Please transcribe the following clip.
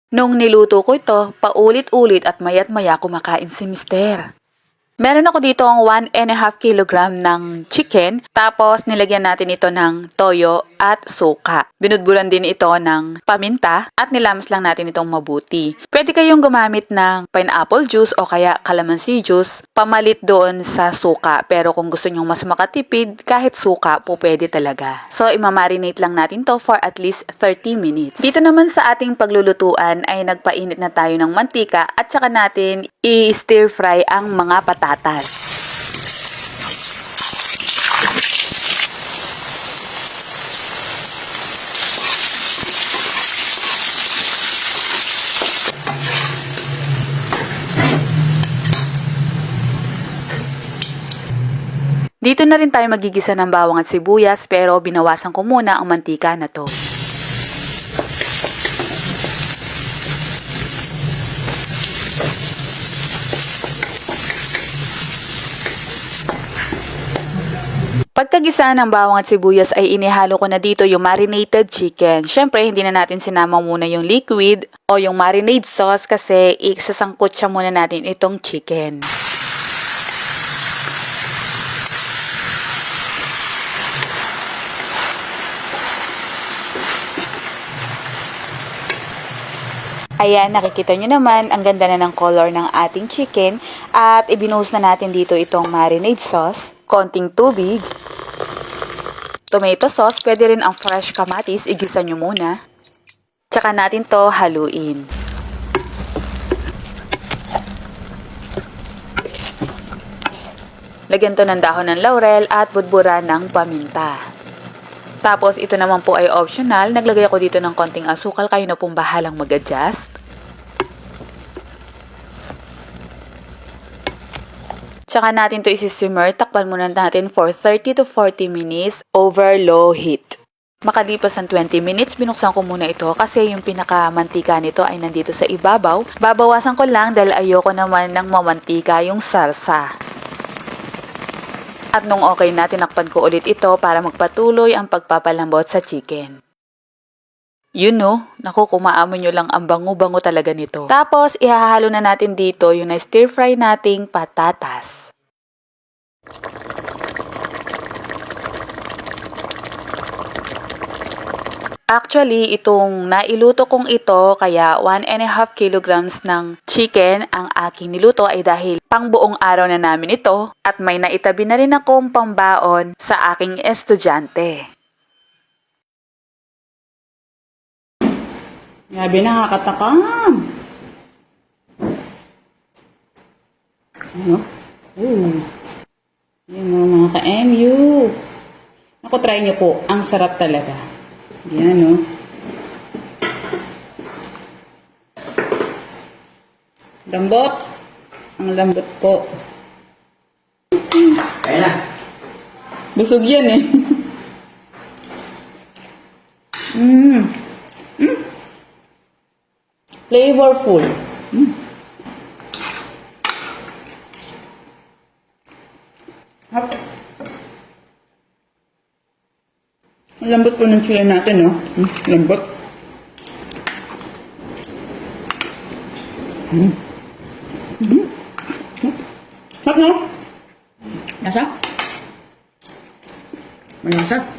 Nung niluto ko ito, paulit-ulit at maya't maya kumakain si Mister. Meron ako dito ang 1.5 kilogram ng chicken, tapos nilagyan natin ito ng toyo at suka. Binudburan din ito ng paminta at nilamas lang natin itong mabuti. Pwede kayong gumamit ng pineapple juice o kaya calamansi juice pamalit doon sa suka. Pero kung gusto nyong mas makatipid, kahit suka po pwede talaga. So imamarinate lang natin to for at least 30 minutes. Dito naman sa ating paglulutuan ay nagpainit na tayo ng mantika at saka natin i-stir fry ang mga patatas. Dito na rin tayo magigisa ng bawang at sibuyas pero binawasan ko muna ang mantika na to. Pagkagisa ng bawang at sibuyas ay inihalo ko na dito yung marinated chicken. Syempre, hindi na natin sinama muna yung liquid o yung marinade sauce kasi isasangkot siya muna natin itong chicken. Ayan, nakikita nyo naman, ang ganda na ng color ng ating chicken. At ibinuhos na natin dito itong marinade sauce, konting tubig, tomato sauce, pwede rin ang fresh kamatis, igisa nyo muna. Tsaka natin to haluin. Lagyan to ng dahon ng laurel at budbura ng paminta. Tapos, ito naman po ay optional. Naglagay ako dito ng konting asukal. Kayo na pong bahalang mag-adjust. Tsaka natin to isi-simmer. Takpan muna natin for 30 to 40 minutes over low heat. Makalipas ang 20 minutes, binuksan ko muna ito kasi yung pinakamantika nito ay nandito sa ibabaw. Babawasan ko lang dahil ayoko naman ng mamantika yung sarsa. At nung okay na, tinakpan ko ulit ito para magpatuloy ang pagpapalambot sa chicken. You know, naku, kumaamoy nyo lang ang bango-bango talaga nito. Tapos, ihahalo na natin dito yung na-stir fry nating patatas. Actually, itong nailuto kong ito, kaya 1.5 kilograms ng chicken ang aking niluto ay dahil pang buong araw na namin ito at may naitabi na rin akong pambaon sa aking estudyante. Grabe, nakakatakam. Ano? Yan o, mga ka-MU. Ako, try nyo po. Ang sarap talaga. Yan o. Lambot. Ang lambot po. Kaya na. Busog yan eh. Flavorful. Hap. Ang lambot po ng chili natin, no? Lambot. Hap, no? Nasa? Malasa?